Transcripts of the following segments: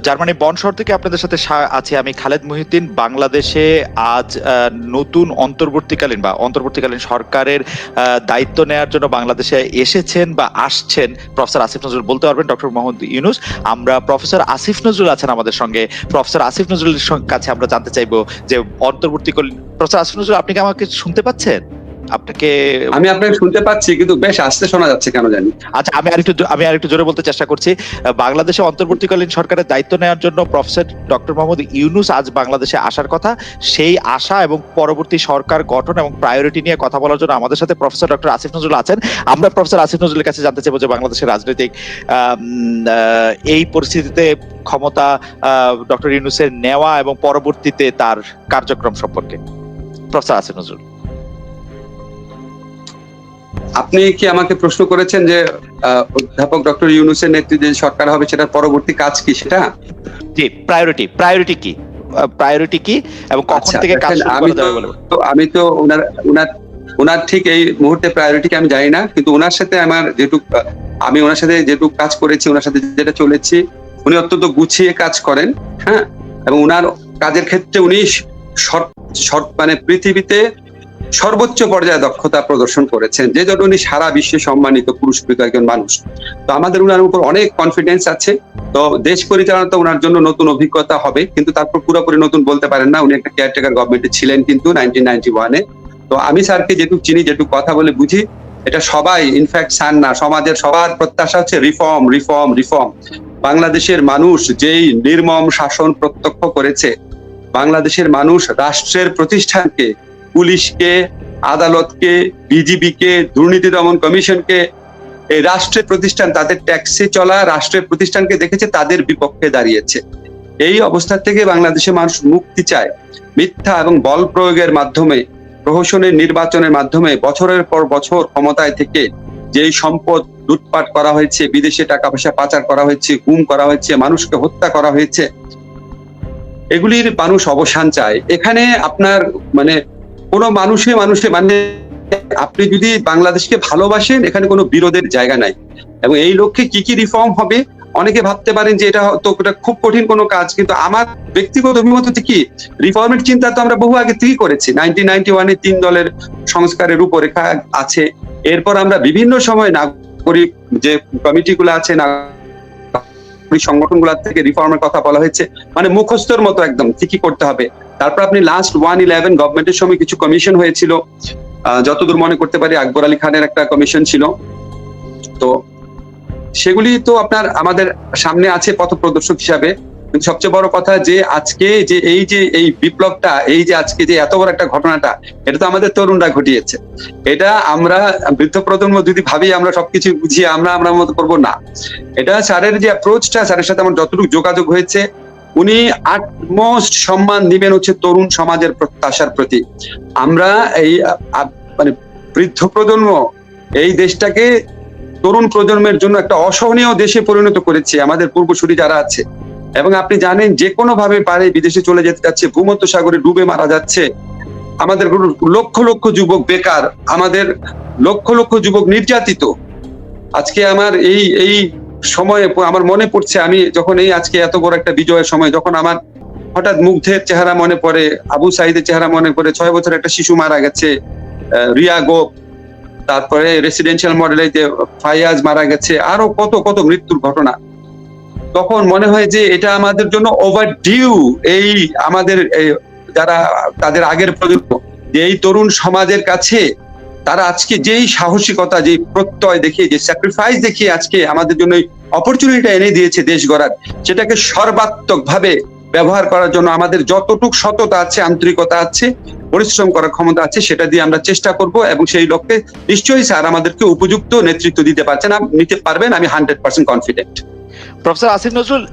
Germany বন শহর থেকে আপনাদের সাথে আছি আমি খালেদ মহিউদ্দিন। বাংলাদেশে আজ নতুন অন্তর্বর্তীকালীন সরকারের দায়িত্ব নেওয়ার জন্য বাংলাদেশে এসেছেন বা আসছেন প্রফেসর আসিফ নজরুল। বলতে পারবেন ডক্টর মোহাম্মদ ইউনূস। আমরা প্রফেসর আসিফ নজরুল আছেন আমাদের সঙ্গে। প্রফেসর আসিফ নজরুলের কাছে আমরা জানতে চাইবো যে অন্তর্বর্তীকালীন প্রফেসর আসিফ নজরুল, আপনি কি আমাকে শুনতে পাচ্ছেন? আমি আপনাকে শুনতে পাচ্ছি, কিন্তু বেশ আস্তে শোনা যাচ্ছে কেন জানি। আচ্ছা, আমি আরেকটু জোরে বলতে চেষ্টা করছি। বাংলাদেশে অন্তর্বর্তীকালীন সরকারের দায়িত্ব নেওয়ার জন্য প্রফেসর ডক্টর মোহাম্মদ ইউনূস আজ বাংলাদেশে আসার কথা। সেই আশা এবং পরবর্তী সরকার গঠন এবং প্রায়োরিটি নিয়ে কথা বলার জন্য আমাদের সাথে প্রফেসর ডক্টর আসিফ নজরুল আছেন। আমরা প্রফেসর আসিফ নজরুলের কাছে জানতে চাইবো যে বাংলাদেশের রাজনৈতিক এই পরিস্থিতিতে ক্ষমতা ডক্টর ইউনূসের নেওয়া এবং পরবর্তীতে তার কার্যক্রম সম্পর্কে। প্রফেসর আসিফ নজরুল, আপনি কি আমাকে প্রশ্ন করেছেন যে অধ্যাপক ডক্টর ইউনূসের নেতৃত্বে যে সরকার হবে সেটার পরবর্তী কাজ কি, সেটা? জি, প্রায়োরিটি কি এবং কখন থেকে কাজ শুরু করা যাবে বলে? আমি তো ওনার ঠিক এই মুহূর্তে প্রায়োরিটি কি আমি জানি না, কিন্তু ওনার সাথে আমি ওনার সাথে যেটুকু কাজ করেছি, ওনার সাথে যেটা চলেছি, উনি অত্যন্ত গুছিয়ে কাজ করেন। হ্যাঁ, এবং ওনার কাজের ক্ষেত্রে উনি মানে পৃথিবীতে সর্বোচ্চ পর্যায়ে দক্ষতা প্রদর্শন করেছেন, যে জন্য উনি সারা বিশ্বে সম্মানিত পুরস্কৃত একজন মানুষ। তো আমাদের ওনার উপর অনেক কনফিডেন্স আছে। তো দেশ পরিচালনা তো ওনার জন্য নতুন অভিজ্ঞতা হবে, কিন্তু তারপর পুরোপুরি নতুন বলতে পারেন না। উনি একটা কেয়ারটেকার গভর্নমেন্টে ছিলেন কিন্তু 1991-এ। তো আমি স্যারকে যেটুকু চিনি, যেটুকু কথা বলে বুঝি, এটা সবাই, ইনফ্যাক্ট স্যার না, সমাজের সবার প্রত্যাশা হচ্ছে রিফর্ম। বাংলাদেশের মানুষ যেই নির্মম শাসন প্রত্যক্ষ করেছে, বাংলাদেশের মানুষ রাষ্ট্রের প্রতিষ্ঠানকে, পুলিশকে, আদালতকে, বিজিবিকে, দুর্নীতি দমন কমিশনকে, এই রাষ্ট্রের প্রতিষ্ঠান, তাদের ট্যাক্সে চলা রাষ্ট্রের প্রতিষ্ঠানকে দেখেছে, তাদের বিপক্ষে দাঁড়িয়েছে। এই অবস্থা থেকে বাংলাদেশের মানুষ মুক্তি চায়। মিথ্যা এবং বল প্রয়োগের মাধ্যমে, প্রহসনের নির্বাচনের মাধ্যমে বছরের পর বছর ক্ষমতায় থেকে যেই সম্পদ লুটপাট করা হয়েছে, বিদেশে টাকা পয়সা পাচার করা হয়েছে, গুম করা হয়েছে, মানুষকে হত্যা করা হয়েছে, এগুলির মানুষ অবসান চায়। এখানে আপনার মানে কোনো মানুষে মানে আপনি যদি বাংলাদেশকে ভালোবাসেন, এখানে কোনো বিরোধের জায়গা নাই। এবং এই লক্ষ্যে কি রিফর্ম হবে, অনেকে ভাবতে পারেন যে এটা খুব কঠিন কোনো কাজ, কিন্তু আমার ব্যক্তিগত অভিমত কি, রিফর্মের চিন্তা তো আমরা বহু আগে থেকেই করেছি। 1991-এ 3 দলের সংস্কারের রূপরেখা আছে। এরপর আমরা বিভিন্ন সময় নাগরিক যে কমিটিগুলো আছে, সংগঠনগুলো থেকে রিফর্মের কথা বলা হয়েছে, মানে মুখস্থর মতো একদম ঠিকই করতে হবে। তারপর আপনি লাস্ট 111 গভর্নমেন্টের সময় কিছু কমিশন হয়েছিল, যতদূর মনে করতে পারি আকবর আলী খানের একটা কমিশন ছিল। তো সেগুলি তো আপনার আমাদের সামনে আছে পথ প্রদর্শক হিসাবে। কিন্তু সবচেয়ে বড় কথা যে আজকে যে এই বিপ্লবটা, এই যে আজকে যে এত বড় একটা ঘটনাটা, এটা তো আমাদের তরুণরা ঘটিয়েছে। এটা আমরা বৃদ্ধ প্রজন্ম যদি ভাবি আমরা সবকিছু বুঝিয়ে আমরা মতো করবো না। এটা স্যারের যে অ্যাপ্রোচটা, স্যারের সাথে আমার যতটুকু যোগাযোগ হয়েছে, উনি আটমোস্ট সম্মান দিবেন হচ্ছে তরুণ সমাজের প্রত্যাশার প্রতি। আমরা এই মানে বৃদ্ধ প্রজন্ম এই দেশটাকে তরুণ প্রজন্মের জন্য একটা অসহনীয় দেশে পরিণত করেছে, আমাদের পূর্বসূরি যারা আছে। এবং আপনি জানেন যে কোনো ভাবে পারে বিদেশে চলে যেতে যাচ্ছে, ভূমধ্য সাগরে ডুবে মারা যাচ্ছে, আমাদের লক্ষ লক্ষ যুবক বেকার, আমাদের লক্ষ লক্ষ যুবক নির্যাতিত। আজকে আমার এই সময়ে আমার মনে পড়ছে, আমি যখন আজকে এত বড় একটা বিজয়ের সময়, যখন আমার হঠাৎ মুগ্ধের চেহারা মনে পড়ে, আবু সাইদের চেহারা মনে পড়ে, 6 বছরের একটা শিশু মারা গেছে, রিয়া গোপ, তারপরে রেসিডেন্সিয়াল মডেলে যে ফাইয়াজ মারা গেছে, আরো কত কত মৃত্যুর ঘটনা। তখন মনে হয় যে এটা আমাদের জন্য ওভার ডিউ। এই আমাদের যারা তাদের আগের প্রজন্ম, যে এই তরুণ সমাজের কাছে তারা আজকে যেই সাহসিকতা, যে প্রত্যয় দেখিয়ে, যে স্যাক্রিফাইস দেখিয়ে আজকে আমাদের জন্য অপরচুনিটিটা এনে দিয়েছে দেশ গড়ার, সেটাকে সর্বাত্মক ভাবে ব্যবহার করার জন্য আমাদের যতটুকু সততা আছে, আন্তরিকতা আছে, পরিশ্রম করার ক্ষমতা আছে, সেটা দিয়ে আমরা চেষ্টা করব। এবং সেই লক্ষ্যে নিশ্চয়ই স্যার আমাদেরকে উপযুক্ত নেতৃত্ব নিতে পারবেন, আমি 100% কনফিডেন্ট। প্রফেসর আসিফ নজরুল,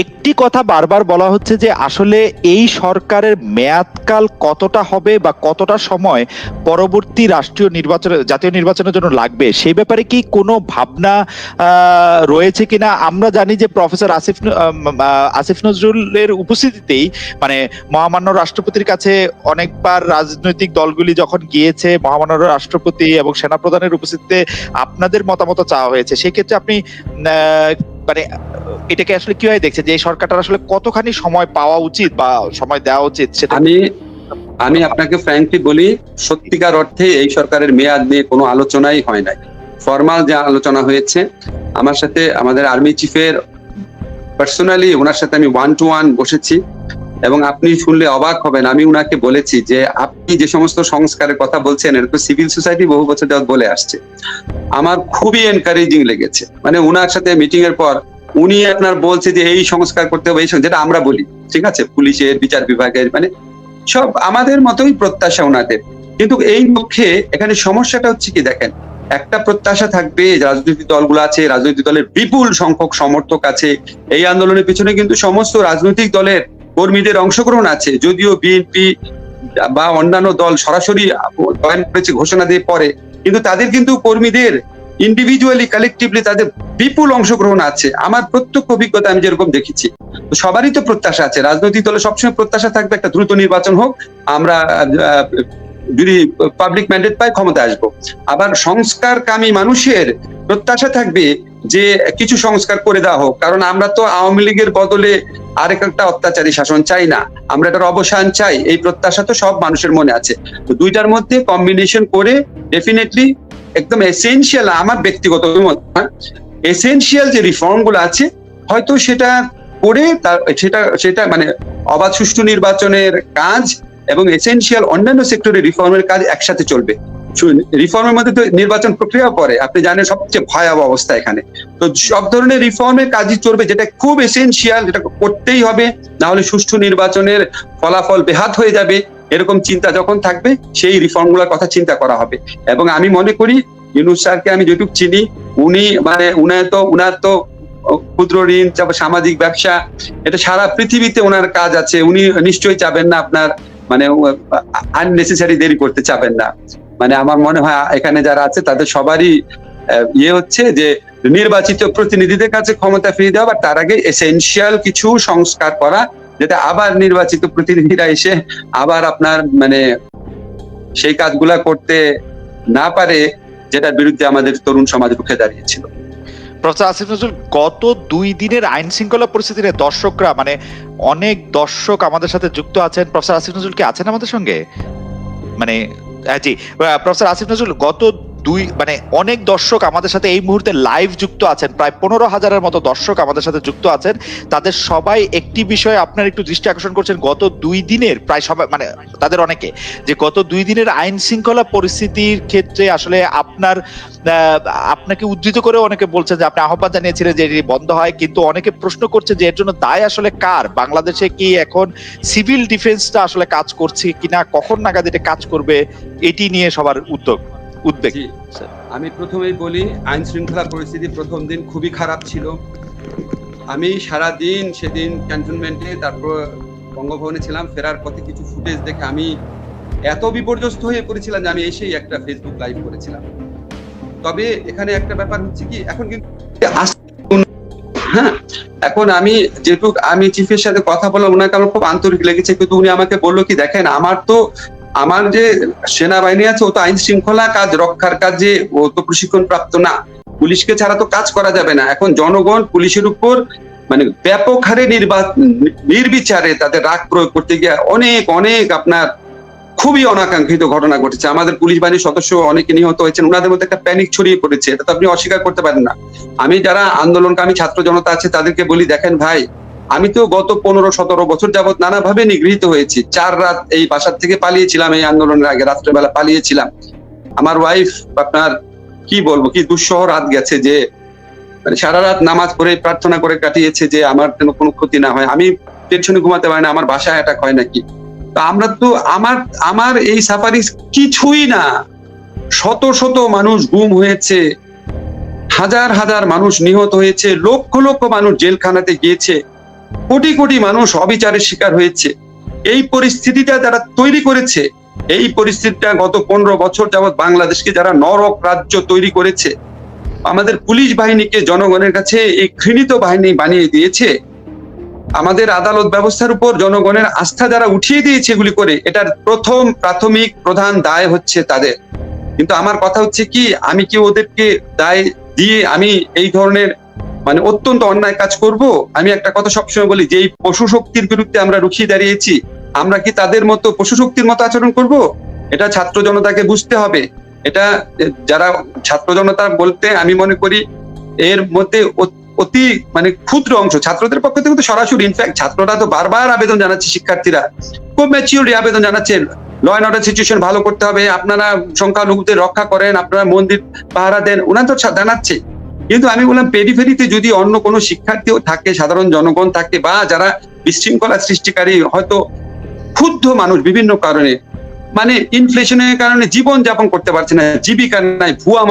একটি কথা বারবার বলা হচ্ছে যে আসলে এই সরকারের মেয়াদকাল কতটা হবে বা কতটা সময় পরবর্তী জাতীয় নির্বাচনের জন্য লাগবে, সেই ব্যাপারে কি কোনো ভাবনা রয়েছে কিনা? আমরা জানি যে প্রফেসর আসিফ নজরুলের উপস্থিতিতেই, মানে মহামান্য রাষ্ট্রপতির কাছে অনেকবার রাজনৈতিক দলগুলি যখন গিয়েছে, মহামান্য রাষ্ট্রপতি এবং সেনাপ্রধানের উপস্থিতিতে আপনাদের মতামত চাওয়া হয়েছে। সেক্ষেত্রে আপনি মানে এটাকে আসলে কিভাবে দেখছে যে এই সরকারটার আসলে কতখানি সময় পাওয়া উচিত বা সময় দেওয়া উচিত সেটা? আমি আপনাকে ফ্র্যাঙ্কলি বলি, সত্যিকার অর্থে এই সরকারের মেয়াদ নিয়ে কোনো আলোচনাই হয় নাই। ফরমাল যে আলোচনা হয়েছে, আমার সাথে আমাদের আর্মি চিফের পার্সোনালি ওনার সাথে আমি 1-to-1 বসেছি, এবং আপনি শুনলে অবাক হবেন, আমি উনাকে বলেছি যে আপনি যে সমস্ত সংস্কারের কথা বলছেন এটা তো সিভিল সোসাইটি বহু বছর যাবত বলে আসছে। আমার খুবই এনকারেজিং লেগেছে, মানে উনার সাথে মিটিং এর পর উনি আপনার বলছে যে এই সংস্কার করতে হবে, এই যেটা আমরা বলি, ঠিক আছে, পুলিশের, বিচার বিভাগের, মানে সব আমাদের মতোই প্রত্যাশা ওনাদের। কিন্তু এই লক্ষ্যে এখানে সমস্যাটা হচ্ছে কি দেখেন, একটা প্রত্যাশা থাকবে, রাজনৈতিক দলগুলো আছে, রাজনৈতিক দলের বিপুল সংখ্যক সমর্থক আছে, এই আন্দোলনের পিছনে কিন্তু সমস্ত রাজনৈতিক দলের কর্মীদের অংশগ্রহণ আছে, যদিও বিএনপি বা অন্যান্য দল সরাসরি জয়েন করেছে ঘোষণা দিয়ে পরে, কিন্তু তাদের কিন্তু কর্মীদের ইন্ডিভিজুয়ালি কালেকটিভলি তাদের বিপুল অংশগ্রহণ আছে। আমার প্রত্যক্ষ অভিজ্ঞতা আমি যেরকম দেখেছি, তো সবারই তো প্রত্যাশা আছে, রাজনৈতিক দলের সবসময় প্রত্যাশা থাকবে একটা দ্রুত নির্বাচন হোক, আমরা যদি পাবলিক ম্যান্ডেট পাই ক্ষমতা আসবো। আবার সংস্কারকামী মানুষের প্রত্যাশা থাকবে যে কিছু সংস্কার করে দেওয়া হোক, কারণ আমরা তো আওয়ামী লীগের বদলে আরেক একটা অত্যাচারী শাসন চাই না, আমরা এটার অবসান চাই, এই প্রত্যাশা তো সব মানুষের মনে আছে। তো দুইটার মধ্যে কম্বিনেশন করে ডেফিনেটলি একদম এসেনশিয়াল, আমার ব্যক্তিগত মত, এসেনশিয়াল যে রিফর্ম গুলো আছে হয়তো সেটা করে সেটা মানে অবাধ সুষ্ঠু নির্বাচনের কাজ এবং এসেনশিয়াল অন্যান্য সেক্টরের রিফর্মের কাজ একসাথে চলবে। রিফর্মের মধ্যে তো নির্বাচন প্রক্রিয়াও পড়ে, আপনি জানেন সবচেয়ে ভয়াবহ অবস্থা এখানে। তো সব ধরনের রিফর্মের কাজই চলবে, যেটা খুব এসেনশিয়াল, যেটা করতেই হবে, না হলে সুষ্ঠু নির্বাচনের ফলাফল বেহাত হয়ে যাবে, এরকম চিন্তা যখন থাকবে সেই রিফর্মগুলোর কথা চিন্তা করা হবে। এবং আমি মনে করি ইউনূস স্যারকে আমি যেটুকু চিনি, উনি মানে উনার তো ক্ষুদ্র ঋণ, সামাজিক ব্যবসা, এটা সারা পৃথিবীতে ওনার কাজ আছে, উনি নিশ্চয়ই চাবেন না আপনার মানে আননেসেসারি দেরি করতে চাবেন না। মানে আমার মনে হয় এখানে যারা আছে তাদের সবারই হচ্ছে যে নির্বাচিত প্রতিনিধিদের কাছে ক্ষমতা ফিরিয়ে দেওয়া, তার আগে এসেনশিয়াল কিছু সংস্কার করা, যেটা আবার নির্বাচিত প্রতিনিধিরা এসে আবার আপনার মানে সেই কাজগুলা করতে না পারে, যেটার বিরুদ্ধে আমাদের তরুণ সমাজ রুখে দাঁড়িয়েছিল। প্রফেসর আসিফ নজরুল, গত 2 দিনের আইন শৃঙ্খলা পরিস্থিতিতে দর্শকরা মানে অনেক দর্শক আমাদের সাথে যুক্ত আছেন। প্রফেসর আসিফ নজরুল কি আছেন আমাদের সঙ্গে? মানে জি প্রফেসর আসিফ নজরুল, গত মানে অনেক দর্শক আমাদের সাথে এই মুহূর্তে লাইভ যুক্ত আছেন, প্রায় 15,000-এর মতো দর্শক আমাদের সাথে যুক্ত আছেন। তাদের সবাই একটি বিষয়ে আপনার একটু দৃষ্টি আকর্ষণ করছেন, গত 2 দিনের প্রায় সবাই মানে তাদের অনেকে, যে গত 2 দিনের আইন শৃঙ্খলা পরিস্থিতির ক্ষেত্রে আসলে আপনাকে উদ্ধৃত করে অনেকে বলছেন যে আপনি আহ্বান জানিয়েছিলেন যে এটি বন্ধ হয়, কিন্তু অনেকে প্রশ্ন করছে যে এর জন্য দায় আসলে কার? বাংলাদেশে কি এখন সিভিল ডিফেন্সটা আসলে কাজ করছে কিনা, কখন নাগাদ এটা কাজ করবে, এটি নিয়ে সবার উদ্বেগ। আমি প্রথমেই বলি, আইন শৃঙ্খলা পরিস্থিতি প্রথম দিন খুবই খারাপ ছিল। আমি সারা দিন সেদিন ক্যান্টনমেন্টে, তারপর বঙ্গভবনে ছিলাম, ফেরার পথে কিছু ফুটেজ দেখে আমি এত বিপর্যস্ত হয়ে পড়েছিলাম যে আমি এসেই একটা ফেসবুক লাইভ করেছিলাম। তবে এখানে একটা ব্যাপার হচ্ছে কি, এখন কিন্তু হ্যাঁ, এখন আমি চিফের সাথে কথা বললাম, ওনাকে আমার খুব আন্তরিক লেগেছে, কিন্তু উনি আমাকে বললো কি, দেখেন আমার যে সেনাবাহিনী আছে, ও তো আইন শৃঙ্খলা কাজ রক্ষার কাজে ও তো প্রশিক্ষণ প্রাপ্ত না, পুলিশকে ছাড়া তো কাজ করা যাবে না। এখন জনগণ পুলিশের উপর মানে ব্যাপক হারে নির্বিচারে তাদের রাগ প্রয়োগ করতে গিয়ে অনেক আপনার খুবই অনাকাঙ্ক্ষিত ঘটনা ঘটেছে। আমাদের পুলিশ বাহিনীর সদস্য অনেকে নিহত হয়েছেন, ওনাদের মধ্যে একটা প্যানিক ছড়িয়ে পড়েছে, এটা তো আপনি অস্বীকার করতে পারেন না। আমি যারা আন্দোলনকামী ছাত্র জনতা আছে তাদেরকে বলি, দেখেন ভাই, আমি তো গত 15-17 বছর যাবত নানাভাবে নিগৃহীত হয়েছি। 4 রাত এই বাসার থেকে পালিয়েছিলাম, এই আন্দোলনের আগে রাত্রেবেলা পালিয়েছিলাম। আমার ওয়াইফ আপনার কি বলবো, কি দুঃসহ রাত গেছে, যে মানে সারা রাত নামাজ পড়ে প্রার্থনা করে কাটিয়েছে যে আমার যেন কোনো ক্ষতি না হয়। আমি টেনশনে ঘুমাতে পারি না, আমার বাসায় অ্যাটাক হয় নাকি। তো আমরা তো আমার এই সাফারি কিছুই না, শত মানুষ গুম হয়েছে, হাজার মানুষ নিহত হয়েছে, লক্ষ মানুষ জেলখানাতে গিয়েছে, কোটি মানুষ অবিচারের শিকার হয়েছে। এই পরিস্থিতিটা যারা তৈরি করেছে, এই পরিস্থিতিটা গত 15 বছর যাবৎ বাংলাদেশকে যারা নরক রাজ্য তৈরি করেছে, আমাদের পুলিশ বাহিনীকে জনগণের কাছে এই ঘৃণিত বাহিনী বানিয়ে দিয়েছে, আমাদের আদালত ব্যবস্থার উপর জনগণের আস্থা যারা উঠিয়ে দিয়েছে এগুলি করে, এটার প্রাথমিক প্রধান দায় হচ্ছে তাদের। কিন্তু আমার কথা হচ্ছে কি, আমি কি ওদেরকে দায় দিয়ে আমি এই ধরনের মানে অত্যন্ত অন্যায় কাজ করব। আমি একটা কথা সবসময় বলি যে এই পশু শক্তির বিরুদ্ধে আমরা রুখে দাঁড়িয়েছি, আমরা কি তাদের মতো পশু শক্তির মতো আচরণ করব? এটা ছাত্র জনতাকে বুঝতে হবে। এটা যারা ছাত্র জনতা বলতে আমি মনে করি এর মধ্যে অতি মানে ক্ষুদ্র অংশ ছাত্রদের পক্ষ থেকে তো সরাসরি, ইনফ্যাক্ট ছাত্ররা তো বারবার আবেদন জানাচ্ছে, শিক্ষার্থীরা খুব ম্যাচিউরলি আবেদন জানাচ্ছে, ল অ্যান্ড অর্ডার সিচুয়েশন ভালো করতে হবে, আপনারা সংখ্যালঘুদের রক্ষা করেন, আপনারা মন্দির পাহারা দেন, ওনারা তো জানাচ্ছে। কিন্তু আমি বললাম পেরিফেরিতে যদি অন্য কোনো শিক্ষার্থীও থাকে, সাধারণ জনগণ থাকে, বা যারা বিশৃঙ্খলা সৃষ্টিকারী, হয়তো ক্ষুব্ধ মানুষ বিভিন্ন কারণে, মানে ইনফ্লেশনের কারণে জীবন যাপন করতে পারছে না, জীবিকা নাই, ভুয়া